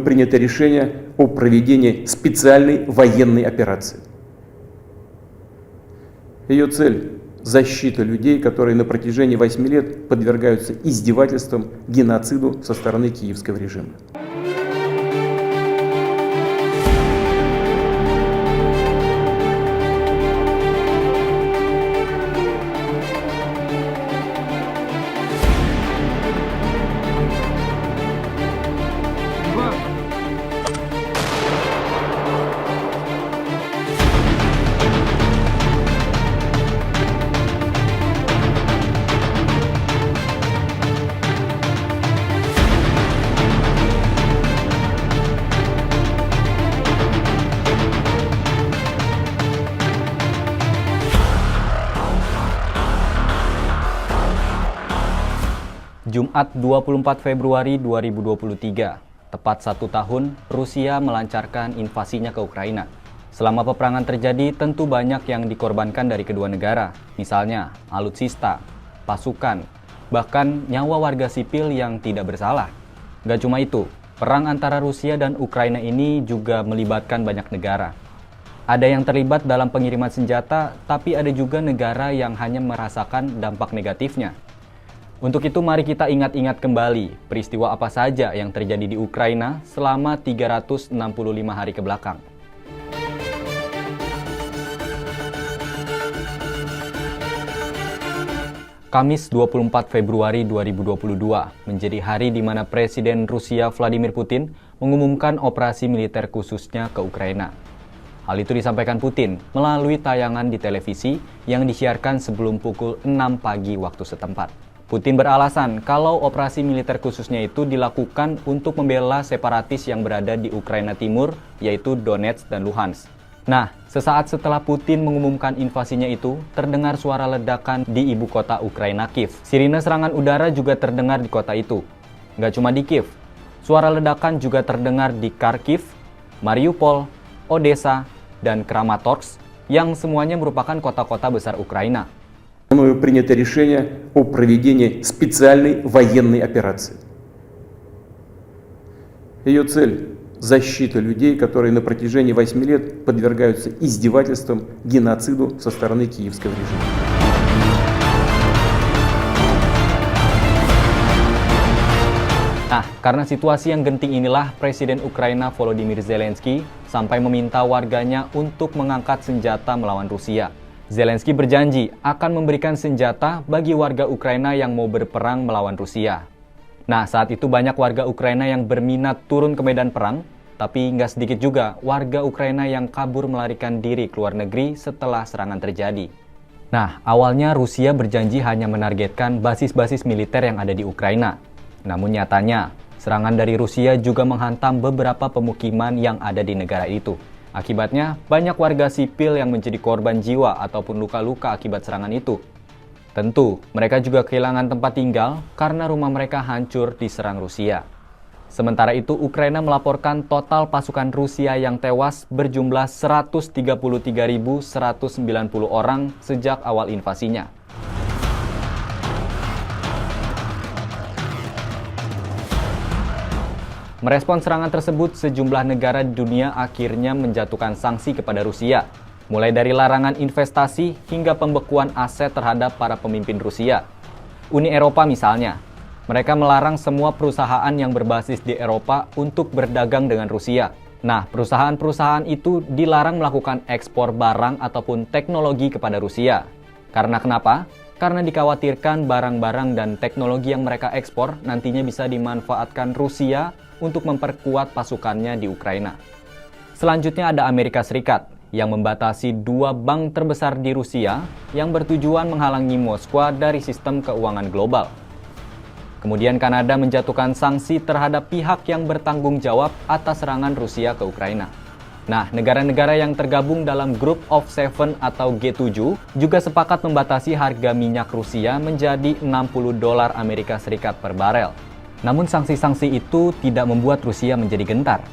мною принято решение о проведении специальной военной операции. Ее цель – защита людей, которые на протяжении 8 лет подвергаются издевательствам, геноциду со стороны киевского режима. Jumat 24 Februari 2023, tepat 1 tahun Rusia melancarkan invasinya ke Ukraina. Selama peperangan terjadi, tentu banyak yang dikorbankan dari kedua negara, misalnya alutsista, pasukan, bahkan nyawa warga sipil yang tidak bersalah. Gak cuma itu, perang antara Rusia dan Ukraina ini juga melibatkan banyak negara. Ada yang terlibat dalam pengiriman senjata, tapi ada juga negara yang hanya merasakan dampak negatifnya. Untuk itu mari kita ingat-ingat kembali peristiwa apa saja yang terjadi di Ukraina selama 365 hari ke belakang. Kamis 24 Februari 2022 menjadi hari di mana Presiden Rusia Vladimir Putin mengumumkan operasi militer khususnya ke Ukraina. Hal itu disampaikan Putin melalui tayangan di televisi yang disiarkan sebelum pukul 6 pagi waktu setempat. Putin beralasan kalau operasi militer khususnya itu dilakukan untuk membela separatis yang berada di Ukraina Timur, yaitu Donetsk dan Luhansk. Nah, sesaat setelah Putin mengumumkan invasinya itu, terdengar suara ledakan di ibu kota Ukraina, Kiev. Sirine serangan udara juga terdengar di kota itu. Nggak cuma di Kiev, suara ledakan juga terdengar di Kharkiv, Mariupol, Odessa, dan Kramatorsk, yang semuanya merupakan kota-kota besar Ukraina. Мною принято решение о проведении специальной военной операции. Ее цель – защита людей, которые на протяжении 8 лет подвергаются издевательствам, геноциду со стороны киевского режима. Nah, karena situasi yang genting inilah Presiden Ukraina Volodymyr Zelensky sampai meminta warganya untuk mengangkat senjata melawan Rusia. Zelensky berjanji akan memberikan senjata bagi warga Ukraina yang mau berperang melawan Rusia. Nah, saat itu banyak warga Ukraina yang berminat turun ke medan perang, tapi nggak sedikit juga warga Ukraina yang kabur melarikan diri ke luar negeri setelah serangan terjadi. Nah, awalnya Rusia berjanji hanya menargetkan basis-basis militer yang ada di Ukraina. Namun nyatanya, serangan dari Rusia juga menghantam beberapa pemukiman yang ada di negara itu. Akibatnya, banyak warga sipil yang menjadi korban jiwa ataupun luka-luka akibat serangan itu. Tentu, mereka juga kehilangan tempat tinggal karena rumah mereka hancur diserang Rusia. Sementara itu, Ukraina melaporkan total pasukan Rusia yang tewas berjumlah 133.190 orang sejak awal invasinya. Merespons serangan tersebut, sejumlah negara di dunia akhirnya menjatuhkan sanksi kepada Rusia, mulai dari larangan investasi hingga pembekuan aset terhadap para pemimpin Rusia. Uni Eropa misalnya, mereka melarang semua perusahaan yang berbasis di Eropa untuk berdagang dengan Rusia. Nah, perusahaan-perusahaan itu dilarang melakukan ekspor barang ataupun teknologi kepada Rusia. Karena kenapa? Karena dikhawatirkan barang-barang dan teknologi yang mereka ekspor nantinya bisa dimanfaatkan Rusia untuk memperkuat pasukannya di Ukraina. Selanjutnya ada Amerika Serikat yang membatasi 2 bank terbesar di Rusia yang bertujuan menghalangi Moskwa dari sistem keuangan global. Kemudian Kanada menjatuhkan sanksi terhadap pihak yang bertanggung jawab atas serangan Rusia ke Ukraina. Nah, negara-negara yang tergabung dalam Group of Seven atau G7 juga sepakat membatasi harga minyak Rusia menjadi $60 Amerika Serikat per barel. Namun sanksi-sanksi itu tidak membuat Rusia menjadi gentar.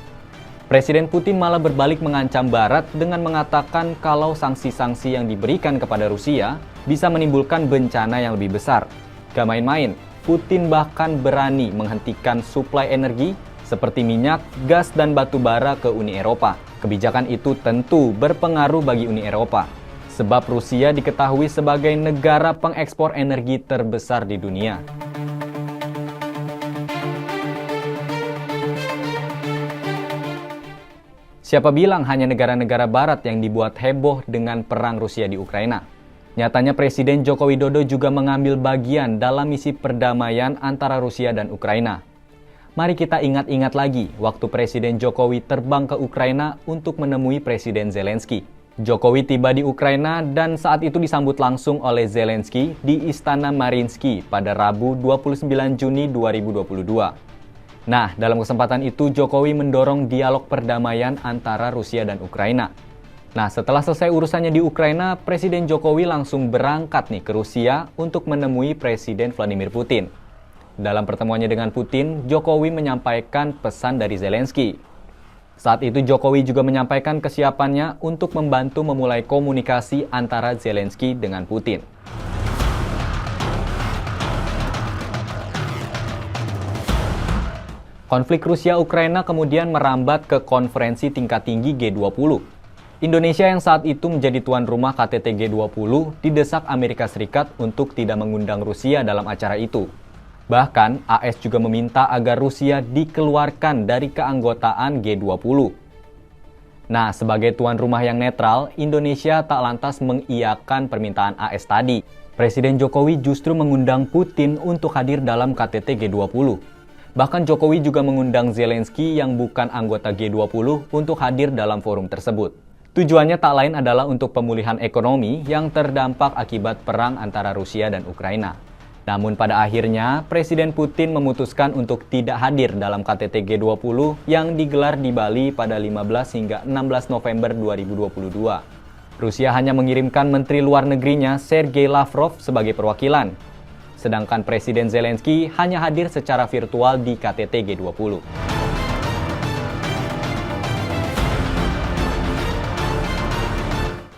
Presiden Putin malah berbalik mengancam Barat dengan mengatakan kalau sanksi-sanksi yang diberikan kepada Rusia bisa menimbulkan bencana yang lebih besar. Gak main-main, Putin bahkan berani menghentikan suplai energi seperti minyak, gas, dan batu bara ke Uni Eropa. Kebijakan itu tentu berpengaruh bagi Uni Eropa, sebab Rusia diketahui sebagai negara pengekspor energi terbesar di dunia. Siapa bilang hanya negara-negara barat yang dibuat heboh dengan perang Rusia di Ukraina? Nyatanya Presiden Joko Widodo juga mengambil bagian dalam misi perdamaian antara Rusia dan Ukraina. Mari kita ingat-ingat lagi waktu Presiden Jokowi terbang ke Ukraina untuk menemui Presiden Zelensky. Jokowi tiba di Ukraina dan saat itu disambut langsung oleh Zelensky di Istana Mariinsky pada Rabu 29 Juni 2022. Nah, dalam kesempatan itu Jokowi mendorong dialog perdamaian antara Rusia dan Ukraina. Nah, setelah selesai urusannya di Ukraina, Presiden Jokowi langsung berangkat nih ke Rusia untuk menemui Presiden Vladimir Putin. Dalam pertemuannya dengan Putin, Jokowi menyampaikan pesan dari Zelensky. Saat itu Jokowi juga menyampaikan kesiapannya untuk membantu memulai komunikasi antara Zelensky dengan Putin. Konflik Rusia-Ukraina kemudian merambat ke konferensi tingkat tinggi G20. Indonesia yang saat itu menjadi tuan rumah KTT G20 didesak Amerika Serikat untuk tidak mengundang Rusia dalam acara itu. Bahkan, AS juga meminta agar Rusia dikeluarkan dari keanggotaan G20. Nah, sebagai tuan rumah yang netral, Indonesia tak lantas mengiyakan permintaan AS tadi. Presiden Jokowi justru mengundang Putin untuk hadir dalam KTT G20. Bahkan Jokowi juga mengundang Zelensky yang bukan anggota G20 untuk hadir dalam forum tersebut. Tujuannya tak lain adalah untuk pemulihan ekonomi yang terdampak akibat perang antara Rusia dan Ukraina. Namun pada akhirnya, Presiden Putin memutuskan untuk tidak hadir dalam KTT G20 yang digelar di Bali pada 15 hingga 16 November 2022. Rusia hanya mengirimkan Menteri Luar Negerinya Sergei Lavrov sebagai perwakilan, sedangkan Presiden Zelensky hanya hadir secara virtual di KTT G20.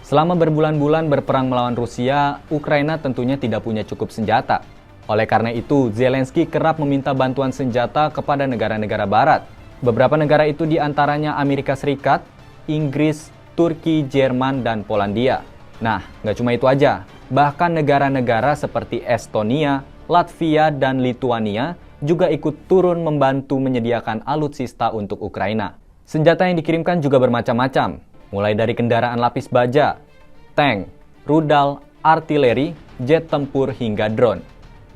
Selama berbulan-bulan berperang melawan Rusia, Ukraina tentunya tidak punya cukup senjata. Oleh karena itu, Zelensky kerap meminta bantuan senjata kepada negara-negara barat. Beberapa negara itu diantaranya Amerika Serikat, Inggris, Turki, Jerman, dan Polandia. Nah, nggak cuma itu aja. Bahkan negara-negara seperti Estonia, Latvia, dan Lituania juga ikut turun membantu menyediakan alutsista untuk Ukraina. Senjata yang dikirimkan juga bermacam-macam, mulai dari kendaraan lapis baja, tank, rudal, artileri, jet tempur, hingga drone.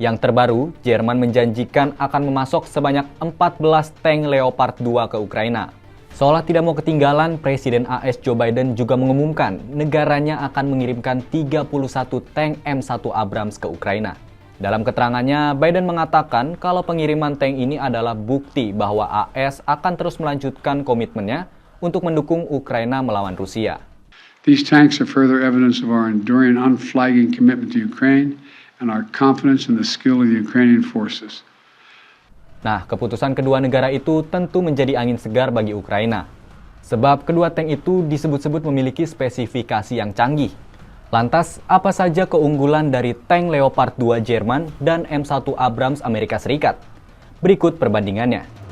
Yang terbaru, Jerman menjanjikan akan memasok sebanyak 14 tank Leopard 2 ke Ukraina. Seolah tidak mau ketinggalan, Presiden AS Joe Biden juga mengumumkan negaranya akan mengirimkan 31 tank M1 Abrams ke Ukraina. Dalam keterangannya, Biden mengatakan kalau pengiriman tank ini adalah bukti bahwa AS akan terus melanjutkan komitmennya untuk mendukung Ukraina melawan Rusia. These tanks are further evidence of our enduring, unflagging commitment to Ukraine and our confidence in the skill of the Ukrainian forces. Nah, keputusan kedua negara itu tentu menjadi angin segar bagi Ukraina. Sebab kedua tank itu disebut-sebut memiliki spesifikasi yang canggih. Lantas, apa saja keunggulan dari tank Leopard 2 Jerman dan M1 Abrams Amerika Serikat? Berikut perbandingannya.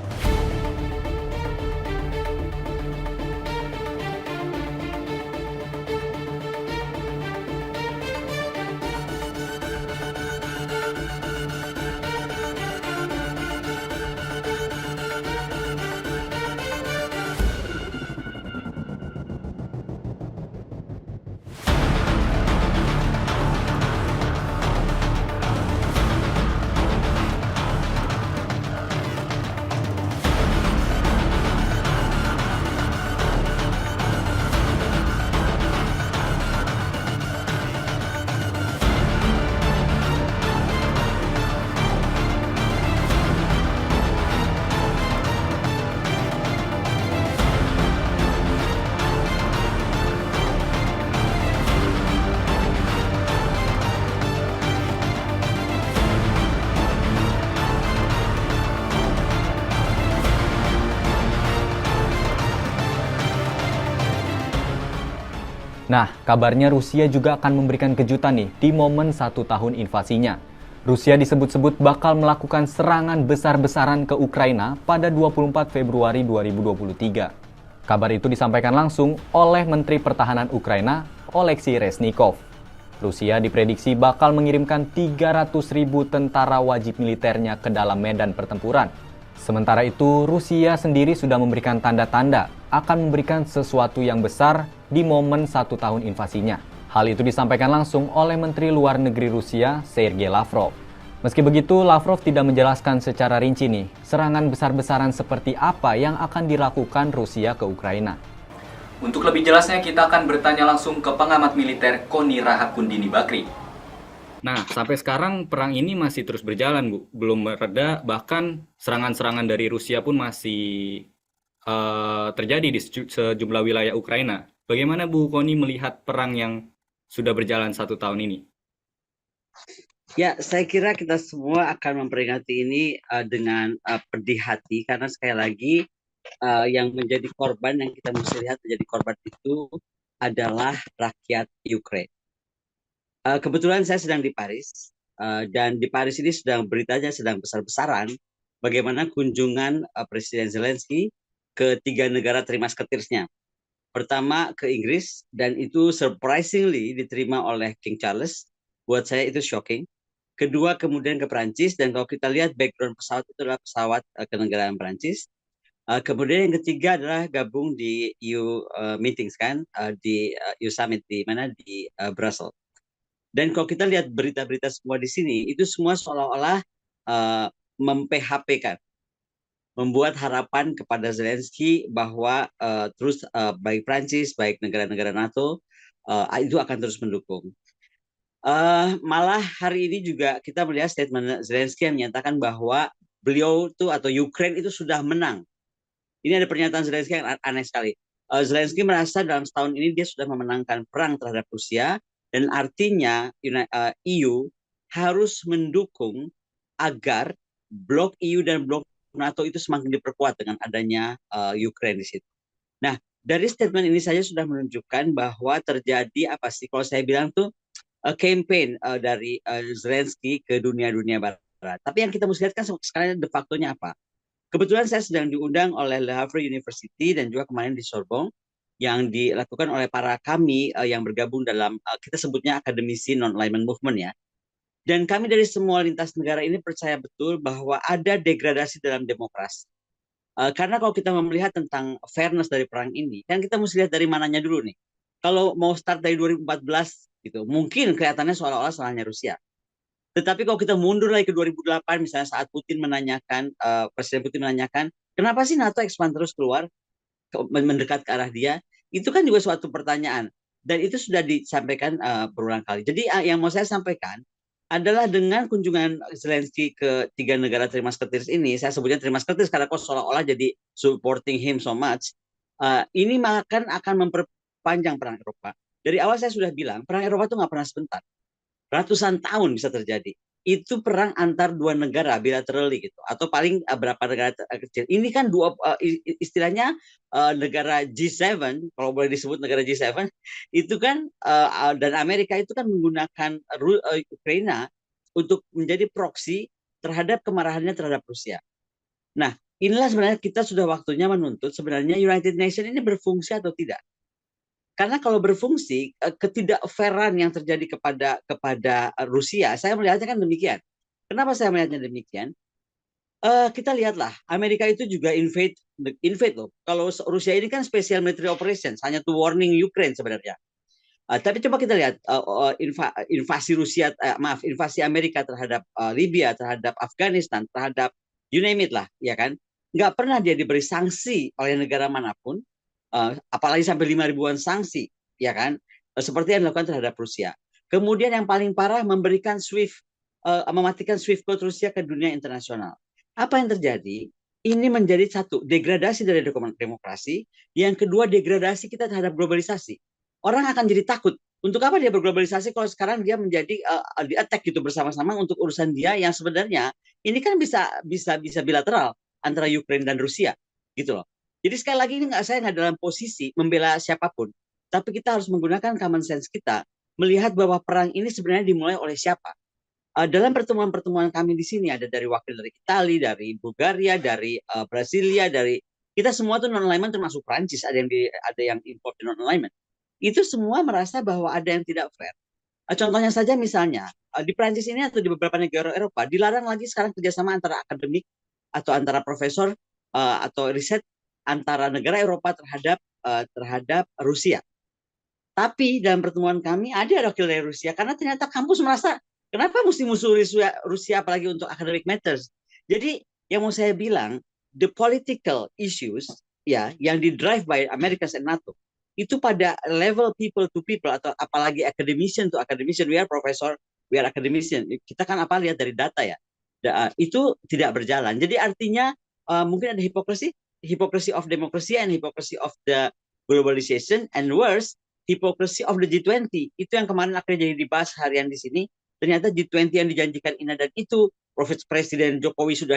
Nah, kabarnya Rusia juga akan memberikan kejutan nih di momen 1 tahun invasinya. Rusia disebut-sebut bakal melakukan serangan besar-besaran ke Ukraina pada 24 Februari 2023. Kabar itu disampaikan langsung oleh Menteri Pertahanan Ukraina, Oleksiy Reznikov. Rusia diprediksi bakal mengirimkan 300.000 tentara wajib militernya ke dalam medan pertempuran. Sementara itu, Rusia sendiri sudah memberikan tanda-tanda akan memberikan sesuatu yang besar di momen 1 tahun invasinya. Hal itu disampaikan langsung oleh Menteri Luar Negeri Rusia, Sergei Lavrov. Meski begitu, Lavrov tidak menjelaskan secara rinci nih, serangan besar-besaran seperti apa yang akan dilakukan Rusia ke Ukraina. Untuk lebih jelasnya, kita akan bertanya langsung ke pengamat militer Koni Rahakundini Bakri. Nah, sampai sekarang perang ini masih terus berjalan, Bu. Belum mereda, bahkan serangan-serangan dari Rusia pun masih terjadi di sejumlah wilayah Ukraina. Bagaimana Bu Koni melihat perang yang sudah berjalan 1 tahun ini? Ya, saya kira kita semua akan memperingati ini dengan pedih hati karena sekali lagi yang menjadi korban yang kita mesti lihat menjadi korban itu adalah rakyat Ukraina. Kebetulan saya sedang di Paris dan di Paris ini beritanya sedang besar-besaran bagaimana kunjungan Presiden Zelensky ke 3 negara trimasketirnya. Pertama ke Inggris dan itu surprisingly diterima oleh King Charles. Buat saya itu shocking. Kedua kemudian ke Perancis dan kalau kita lihat background pesawat itu adalah pesawat kenegaraan Perancis. Kemudian yang ketiga adalah gabung di EU meetings kan di EU summit di mana di Brussels. Dan kalau kita lihat berita-berita semua di sini itu semua seolah-olah mem-PHP-kan. Membuat harapan kepada Zelensky bahwa terus baik Prancis, baik negara-negara NATO itu akan terus mendukung. Malah hari ini juga kita melihat statement Zelensky yang menyatakan bahwa beliau tuh atau Ukraine itu sudah menang. Ini ada pernyataan Zelensky yang aneh sekali. Zelensky merasa dalam setahun ini dia sudah memenangkan perang terhadap Rusia dan artinya EU harus mendukung agar blok EU dan blok NATO itu semakin diperkuat dengan adanya Ukraine di situ. Nah, dari statement ini saja sudah menunjukkan bahwa terjadi apa sih? Kalau saya bilang tuh campaign dari Zelensky ke dunia barat. Tapi yang kita mesti lihat kan sekarang de facto-nya apa? Kebetulan saya sedang diundang oleh Le Havre University dan juga kemarin di Sorbonne yang dilakukan oleh para kami yang bergabung dalam kita sebutnya akademisi non-alignment movement ya. Dan kami dari semua lintas negara ini percaya betul bahwa ada degradasi dalam demokrasi. Karena kalau kita melihat tentang fairness dari perang ini, kan kita mesti lihat dari mananya dulu nih. Kalau mau start dari 2014, gitu, mungkin kelihatannya seolah-olah salahnya Rusia. Tetapi kalau kita mundur lagi ke 2008, misalnya saat Putin menanyakan, Presiden Putin menanyakan, kenapa sih NATO expand terus keluar, mendekat ke arah dia? Itu kan juga suatu pertanyaan. Dan itu sudah disampaikan berulang kali. Jadi yang mau saya sampaikan, adalah dengan kunjungan Zelensky ke 3 negara trimasketir ini, saya sebutnya trimasketir karena kok seolah-olah jadi supporting him so much, ini akan memperpanjang perang Eropa. Dari awal saya sudah bilang, perang Eropa itu nggak pernah sebentar. Ratusan tahun bisa terjadi. Itu perang antar 2 negara bilaterally gitu, atau paling berapa negara kecil. Ini kan istilahnya negara G7, kalau boleh disebut negara G7, itu kan dan Amerika itu kan menggunakan Ukraina untuk menjadi proksi terhadap kemarahannya terhadap Rusia. Nah, inilah sebenarnya kita sudah waktunya menuntut sebenarnya United Nations ini berfungsi atau tidak. Karena kalau berfungsi, ketidakfairan yang terjadi kepada Rusia, saya melihatnya kan demikian. Kenapa saya melihatnya demikian? Kita lihatlah, Amerika itu juga invade loh. Kalau Rusia ini kan special military operations, hanya to warning Ukraine sebenarnya. Tapi coba kita lihat invasi Amerika terhadap Libya, terhadap Afghanistan, terhadap you name it lah, ya kan? Nggak pernah dia diberi sanksi oleh negara manapun. Apalagi sampai 5 ribuan sanksi, ya kan? Seperti yang dilakukan terhadap Rusia. Kemudian yang paling parah memberikan mematikan SWIFT code Rusia ke dunia internasional. Apa yang terjadi? Ini menjadi satu, degradasi dari demokrasi. Yang kedua, degradasi kita terhadap globalisasi. Orang akan jadi takut. Untuk apa dia berglobalisasi kalau sekarang dia menjadi di-attack gitu bersama-sama untuk urusan dia yang sebenarnya ini kan bisa bilateral antara Ukraina dan Rusia, gitu loh. Jadi sekali lagi ini saya nggak dalam posisi membela siapapun, tapi kita harus menggunakan common sense kita melihat bahwa perang ini sebenarnya dimulai oleh siapa. Dalam pertemuan-pertemuan kami di sini ada dari wakil dari Italia, dari Bulgaria, dari Brasilia, dari kita semua tuh non alignment termasuk Prancis ada yang import non alignment. Itu semua merasa bahwa ada yang tidak fair. Contohnya saja misalnya di Prancis ini atau di beberapa negara Eropa dilarang lagi sekarang kerjasama antara akademik atau antara profesor atau riset antara negara Eropa terhadap Rusia. Tapi dalam pertemuan kami ada wakil dari Rusia karena ternyata kampus merasa kenapa mesti musuh Rusia apalagi untuk academic matters. Jadi yang mau saya bilang the political issues ya yang di drive by America and NATO itu pada level people to people atau apalagi academician to academician, we are professor, we are academician. Kita kan apa lihat dari data ya. Itu tidak berjalan. Jadi artinya mungkin ada hypocrisy of democracy and hypocrisy of the globalization, and worse hypocrisy of the G20. Itu yang kemarin akhirnya jadi dibahas harian di sini. Ternyata G20 yang dijanjikan ini dan itu Presiden Jokowi sudah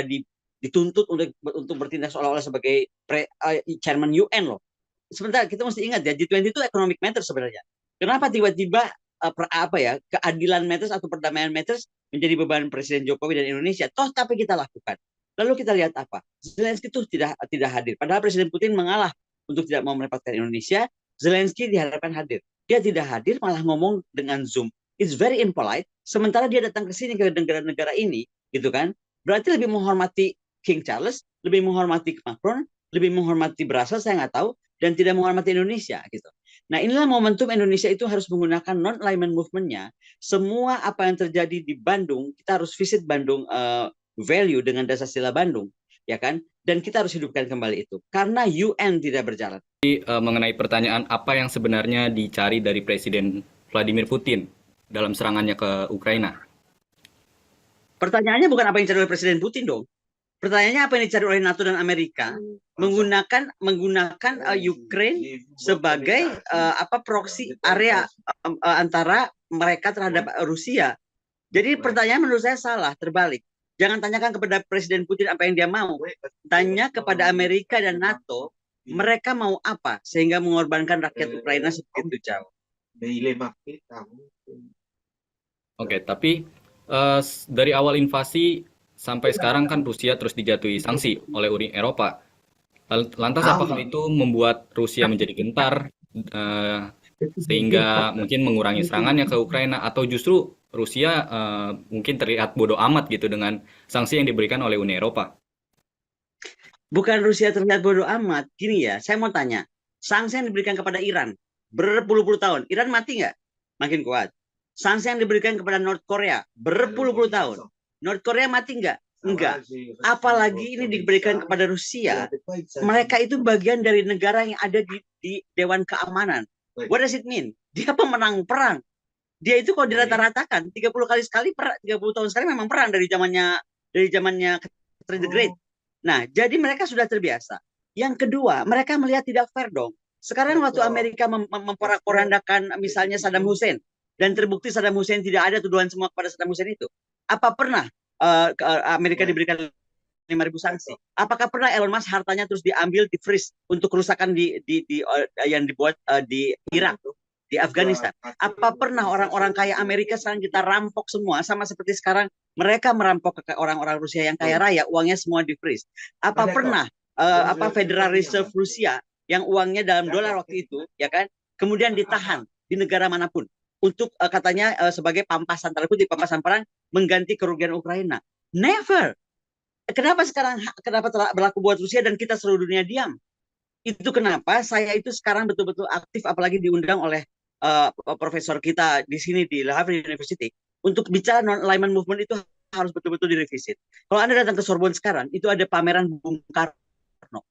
dituntut untuk bertindak seolah-olah sebagai chairman UN loh. Sebentar, kita mesti ingat ya, G20 itu economic matters sebenarnya. Kenapa tiba-tiba keadilan matters atau perdamaian matters menjadi beban Presiden Jokowi dan Indonesia? Toh tapi kita lakukan. Lalu kita lihat apa? Zelensky itu tidak hadir. Padahal Presiden Putin mengalah untuk tidak mau merepotkan Indonesia. Zelensky diharapkan hadir. Dia tidak hadir, malah ngomong dengan Zoom. It's very impolite. Sementara dia datang ke sini ke negara-negara ini, gitu kan? Berarti lebih menghormati King Charles, lebih menghormati Macron, lebih menghormati Brussels, saya nggak tahu, dan tidak menghormati Indonesia, gitu. Nah, inilah momentum Indonesia itu harus menggunakan non-alignment movement-nya. Semua apa yang terjadi di Bandung, kita harus visit Bandung value dengan dasar sila Bandung, ya kan? Dan kita harus hidupkan kembali itu karena UN tidak berjalan. Mengenai pertanyaan apa yang sebenarnya dicari dari Presiden Vladimir Putin dalam serangannya ke Ukraina. Pertanyaannya bukan apa yang dicari oleh Presiden Putin dong. Pertanyaannya apa yang dicari oleh NATO dan Amerika menggunakan Ukraine sebagai proksi area antara mereka terhadap Rusia. Jadi pertanyaan menurut saya salah, terbalik. Jangan tanyakan kepada Presiden Putin apa yang dia mau. Tanya kepada Amerika dan NATO, mereka mau apa sehingga mengorbankan rakyat Ukraina sebegitu jauh. Oke, tapi dari awal invasi sampai sekarang kan Rusia terus dijatuhi sanksi oleh Uni Eropa. Lantas apakah itu membuat Rusia menjadi gentar sehingga mungkin mengurangi serangannya ke Ukraina, atau justru Rusia mungkin terlihat bodoh amat gitu dengan sanksi yang diberikan oleh Uni Eropa? Bukan Rusia terlihat bodoh amat. Gini ya, saya mau tanya. Sanksi yang diberikan kepada Iran berpuluh-puluh tahun, Iran mati nggak? Makin kuat. Sanksi yang diberikan kepada North Korea berpuluh-puluh tahun, North Korea mati nggak? Enggak. Apalagi ini diberikan kepada Rusia. Mereka itu bagian dari negara yang ada di Dewan Keamanan. What does it mean? Dia pemenang perang. Dia itu kalau dirata-ratakan 30 kali sekali 30 tahun sekali memang perang dari zamannya Catherine the Great. Nah, jadi mereka sudah terbiasa. Yang kedua, mereka melihat tidak fair dong. Sekarang waktu Amerika memporak-porandakan misalnya Saddam Hussein dan terbukti Saddam Hussein tidak ada tuduhan semua kepada Saddam Hussein itu. Apa pernah Amerika diberikan 5.000 sanksi? Apakah pernah Elon Musk hartanya terus diambil, di freeze untuk kerusakan yang dibuat di Irak, di Afghanistan? Apa pernah orang-orang kaya Amerika sekarang kita rampok semua, sama seperti sekarang mereka merampok ke orang-orang Rusia yang kaya raya, uangnya semua di freeze? Apa pernah Federal Reserve Rusia yang uangnya dalam dolar waktu itu, ya kan, kemudian ditahan di negara manapun untuk katanya sebagai pampasan, terkutip pampasan perang, mengganti kerugian Ukraina? Never. Kenapa berlaku buat Rusia dan kita seluruh dunia diam? Itu kenapa saya itu sekarang betul-betul aktif, apalagi diundang oleh profesor kita di sini di Harvard University untuk bicara non-alignment movement itu harus betul-betul direvisit. Kalau Anda datang ke Sorbonne sekarang, itu ada pameran Bung Karno.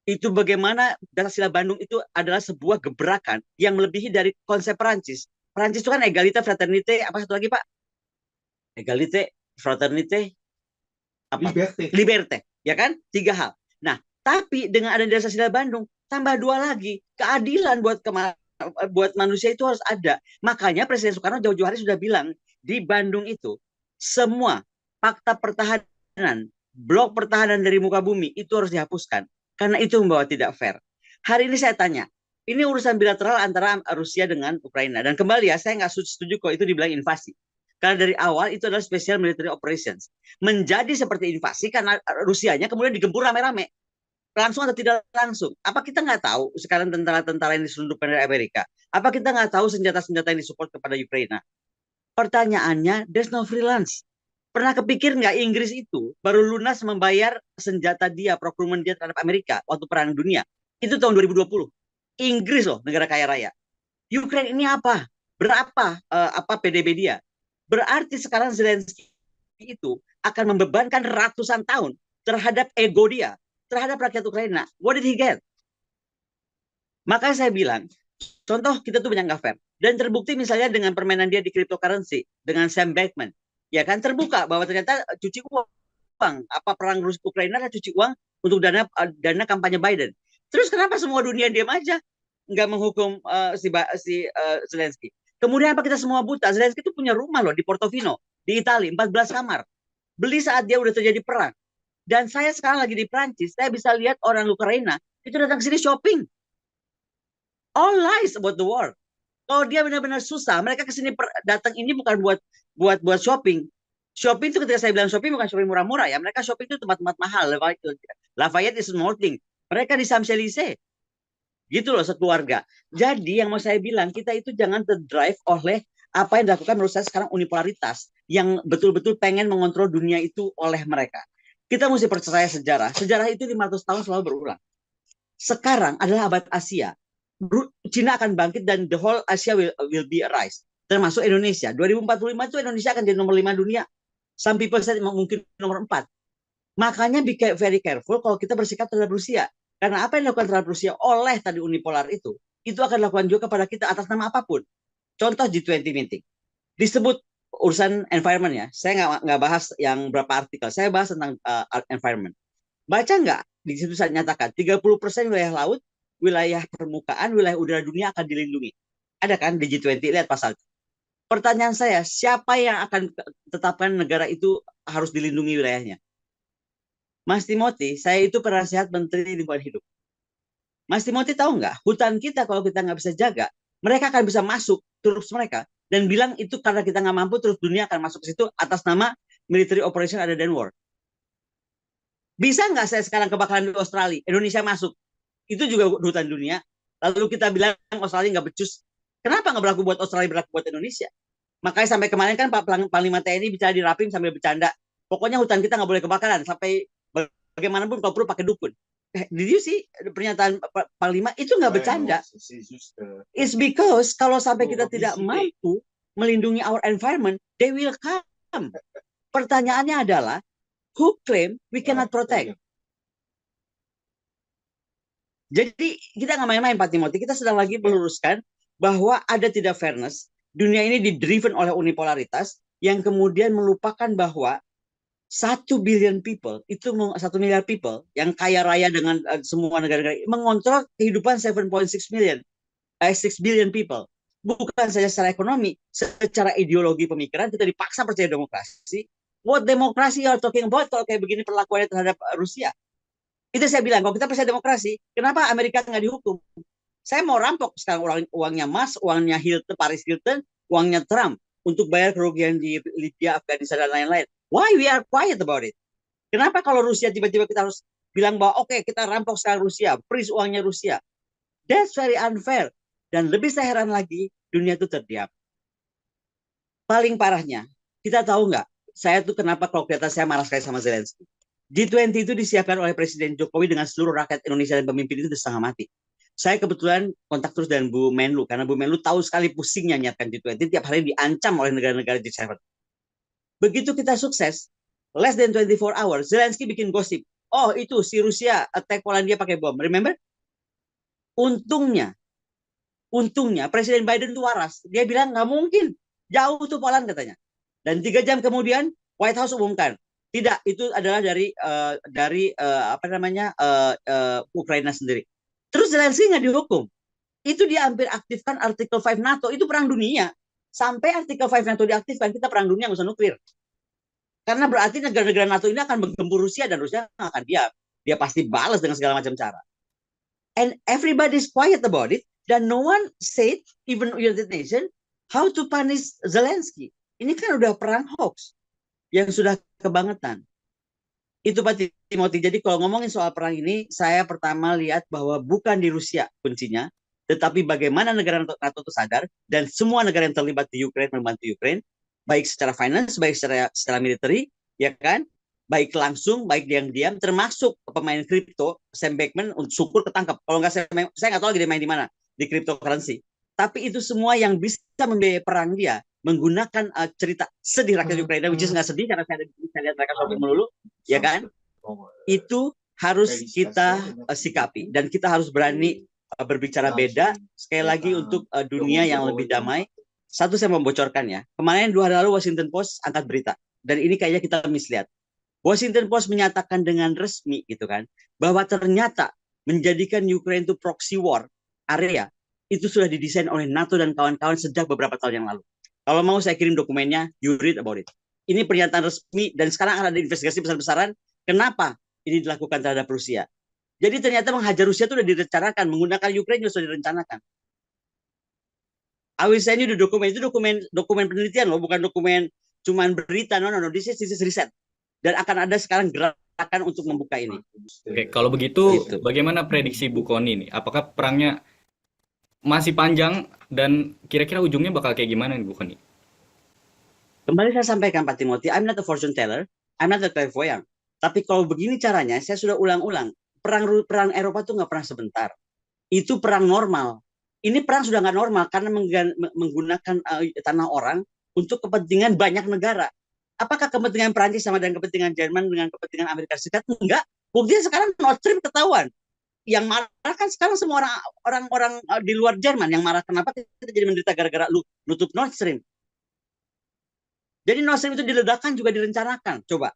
Itu bagaimana Dasar Bandung itu adalah sebuah gebrakan yang melebihi dari konsep Perancis. Perancis itu kan egalite, fraternité, apa satu lagi Pak? Egalite, fraternité, apa? Liberté, ya kan? 3 hal. Nah, tapi dengan adanya Dasar Bandung, tambah 2 lagi, keadilan buat manusia itu harus ada. Makanya Presiden Soekarno jauh-jauh hari sudah bilang, di Bandung itu semua fakta pertahanan, blok pertahanan dari muka bumi itu harus dihapuskan. Karena itu membawa tidak fair. Hari ini saya tanya, ini urusan bilateral antara Rusia dengan Ukraina. Dan kembali ya, saya nggak setuju kok itu dibilang invasi. Karena dari awal itu adalah special military operations. Menjadi seperti invasi karena Rusianya kemudian digempur rame-rame. Langsung atau tidak langsung. Apa kita nggak tahu sekarang tentara-tentara yang diselundupkan dari Amerika? Apa kita nggak tahu senjata-senjata yang disupport kepada Ukraina? Pertanyaannya, there's no freelance. Pernah kepikir nggak Inggris itu baru lunas membayar senjata dia, procurement dia terhadap Amerika waktu Perang Dunia? Itu tahun 2020. Inggris loh, negara kaya raya. Ukraine ini apa? Berapa apa PDB dia? Berarti sekarang Zelensky itu akan membebankan ratusan tahun terhadap ego dia, terhadap rakyat Ukraina. What did he get? Makanya saya bilang, contoh kita tuh banyak nggak fair. Dan terbukti misalnya dengan permainan dia di cryptocurrency, dengan Sam Bankman. Ya kan terbuka bahwa ternyata cuci uang. Apa perang Ukraina adalah cuci uang untuk dana kampanye Biden. Terus kenapa semua dunia diam aja? Nggak menghukum Zelensky. Kemudian apa kita semua buta? Zelensky itu punya rumah loh di Portofino, di Italia, 14 kamar. Beli saat dia udah terjadi perang. Dan saya sekarang lagi di Prancis, saya bisa lihat orang Ukraina itu datang ke sini shopping. All lies about the war. Kalau dia benar-benar susah, mereka ke sini datang ini bukan buat shopping. Shopping itu ketika saya bilang shopping bukan shopping murah-murah ya. Mereka shopping itu tempat-tempat mahal. Lafayette is small thing. Mereka di Champs-Élysées. Gitu loh sekeluarga. Jadi yang mau saya bilang, kita itu jangan terdrive oleh apa yang dilakukan menurut saya sekarang unipolaritas yang betul-betul pengen mengontrol dunia itu oleh mereka. Kita mesti percaya sejarah. Sejarah itu 500 tahun selalu berulang. Sekarang adalah abad Asia. Cina akan bangkit dan the whole Asia will be arise. Termasuk Indonesia. 2045 itu Indonesia akan jadi nomor 5 dunia. Some people say mungkin nomor 4. Makanya be very careful kalau kita bersikap terhadap Rusia. Karena apa yang dilakukan terhadap Rusia oleh tadi unipolar itu akan dilakukan juga kepada kita atas nama apapun. Contoh G20 meeting. Disebut urusan environment ya. Saya nggak bahas yang berapa artikel. Saya bahas tentang environment. Baca nggak? Di situ saya nyatakan 30% wilayah laut, wilayah permukaan, wilayah udara dunia akan dilindungi. Ada kan di G20, lihat pasal. Pertanyaan saya, siapa yang akan tetapkan negara itu harus dilindungi wilayahnya? Mas Timothy, saya itu penasehat Menteri Lingkungan Hidup. Mas Timothy tahu nggak, hutan kita kalau kita nggak bisa jaga, mereka akan bisa masuk troops mereka dan bilang itu karena kita nggak mampu, terus dunia akan masuk ke situ atas nama military operation other than war. Bisa nggak saya sekarang kebakaran di Australia, Indonesia masuk, itu juga hutan dunia, lalu kita bilang Australia nggak becus. Kenapa nggak berlaku buat Australia, berlaku buat Indonesia? Makanya sampai kemarin kan Pak Panglima TNI bicara di Rapim sambil bercanda. Pokoknya hutan kita nggak boleh kebakaran sampai bagaimanapun kalau perlu pakai dukun. Did you see pernyataan Panglima itu nggak bercanda. It's because kalau sampai kita tidak mampu melindungi our environment, they will come. Pertanyaannya adalah, who claim we cannot protect? Jadi kita nggak main-main Pak Timothy, kita sedang lagi meluruskan bahwa ada tidak fairness. Dunia ini didriven oleh unipolaritas yang kemudian melupakan bahwa 1 billion people, itu 1 miliar people yang kaya raya dengan semua negara-negara mengontrol kehidupan 6 billion people. Bukan saja secara ekonomi, secara ideologi pemikiran kita dipaksa percaya demokrasi. What demokrasi you are talking about kalau kayak begini perlakuannya terhadap Rusia? Itu saya bilang, kalau kita percaya demokrasi, kenapa Amerika nggak dihukum? Saya mau rampok sekarang uangnya Mas, uangnya Hilton, Paris Hilton, uangnya Trump untuk bayar kerugian di Libya, Afghanistan, dan lain-lain. Why we are quiet about it? Kenapa kalau Rusia tiba-tiba kita harus bilang bahwa oke, kita rampok sekarang Rusia, freeze uangnya Rusia? That's very unfair. Dan lebih saya heran lagi, dunia itu terdiam. Paling parahnya, kita tahu nggak, saya tuh kenapa kalau kelihatan saya marah sekali sama Zelensky. G20 itu disiapkan oleh Presiden Jokowi dengan seluruh rakyat Indonesia dan pemimpin itu setengah mati. Saya kebetulan kontak terus dengan Bu Menlu, karena Bu Menlu tahu sekali pusingnya nyiapkan G20, tiap hari diancam oleh negara-negara G7. Begitu kita sukses, less than 24 hours, Zelensky bikin gosip. Oh itu si Rusia attack Polandia pakai bom, remember? Untungnya Presiden Biden itu waras. Dia bilang nggak mungkin, jauh tuh Poland katanya. Dan 3 jam kemudian White House umumkan, tidak, itu adalah dari Ukraina sendiri. Terus Zelensky nggak dihukum. Itu dia hampir aktifkan artikel 5 NATO, itu perang dunia. Sampai artikel 5 NATO diaktifkan, kita perang dunia nggak usah nuklir. Karena berarti negara-negara NATO ini akan menggempur Rusia dan Rusia akan diam. Dia pasti balas dengan segala macam cara. And everybody is quiet about it. Dan no one said, even United Nations, how to punish Zelensky. Ini kan udah perang hoax yang sudah kebangetan. Itu Pak Timothy. Jadi kalau ngomongin soal perang ini, saya pertama lihat bahwa bukan di Rusia kuncinya, tetapi bagaimana negara NATO itu sadar dan semua negara yang terlibat di Ukraine membantu Ukraine, baik secara finance, baik secara military, ya kan? Baik langsung, baik diam-diam, termasuk pemain kripto, Sam Bankman, syukur ketangkap. Kalau nggak saya nggak tahu lagi dia main di mana, di cryptocurrency. Tapi itu semua yang bisa membiayai perang dia menggunakan cerita sedih rakyat Ukraina, which is nggak sedih karena saya lihat mereka shopping melulu, ya kan? Itu harus kita sikapi dan kita harus berani berbicara beda. Sekali lagi untuk dunia yang lebih damai. Satu saya membocorkan ya. Kemarin 2 hari lalu Washington Post angkat berita dan ini kayaknya kita mislihat. Washington Post menyatakan dengan resmi gitu kan bahwa ternyata menjadikan Ukraine itu proxy war area itu sudah didesain oleh NATO dan kawan-kawan sejak beberapa tahun yang lalu. Kalau mau saya kirim dokumennya, you read about it. Ini pernyataan resmi dan sekarang ada investigasi besar-besaran kenapa ini dilakukan terhadap Rusia. Jadi ternyata menghajar Rusia itu sudah direncanakan, menggunakan Ukraine juga sudah direncanakan. I will send you the dokumen, itu dokumen penelitian loh, bukan dokumen cuman berita, no, this is riset. Dan akan ada sekarang gerakan untuk membuka ini. Oke, kalau begitu bagaimana prediksi Bu Kony nih? Apakah perangnya masih panjang dan kira-kira ujungnya bakal kayak gimana nih Bu Kony? Kembali saya sampaikan Pak Timothy, I'm not a fortune teller, I'm not a clairvoyant. Tapi kalau begini caranya, saya sudah ulang-ulang. Perang Eropa itu nggak pernah sebentar. Itu perang normal. Ini perang sudah nggak normal karena menggunakan tanah orang untuk kepentingan banyak negara. Apakah kepentingan Perancis sama dengan kepentingan Jerman dengan kepentingan Amerika Serikat? Enggak. Buktinya sekarang Nord Stream ketahuan. Yang marah kan sekarang semua orang-orang di luar Jerman yang marah. Kenapa kita jadi menderita gara-gara nutup Nord Stream? Jadi Nord Stream itu diledakkan juga direncanakan. Coba.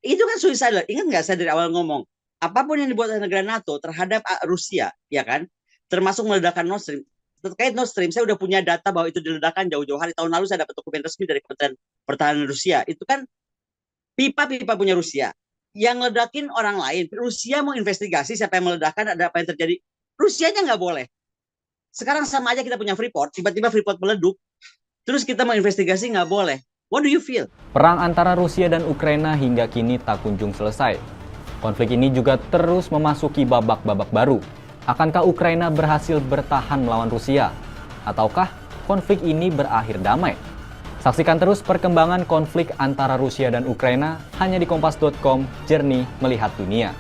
Itu kan suicidal. Ingat nggak saya dari awal ngomong? Apapun yang dibuat oleh negara NATO terhadap Rusia, ya kan? Termasuk meledakkan Nord Stream. Terkait Nord Stream, saya udah punya data bahwa itu diledakkan jauh-jauh hari. Tahun lalu saya dapat dokumen resmi dari Kementerian Pertahanan Rusia. Itu kan pipa-pipa punya Rusia. Yang ledakin orang lain. Rusia mau investigasi siapa yang meledakkan, ada apa yang terjadi. Rusianya nggak boleh. Sekarang sama aja kita punya Freeport, tiba-tiba Freeport meleduk. Terus kita mau investigasi nggak boleh. What do you feel? Perang antara Rusia dan Ukraina hingga kini tak kunjung selesai. Konflik ini juga terus memasuki babak-babak baru. Akankah Ukraina berhasil bertahan melawan Rusia? Ataukah konflik ini berakhir damai? Saksikan terus perkembangan konflik antara Rusia dan Ukraina hanya di kompas.com, Jernih Melihat Dunia.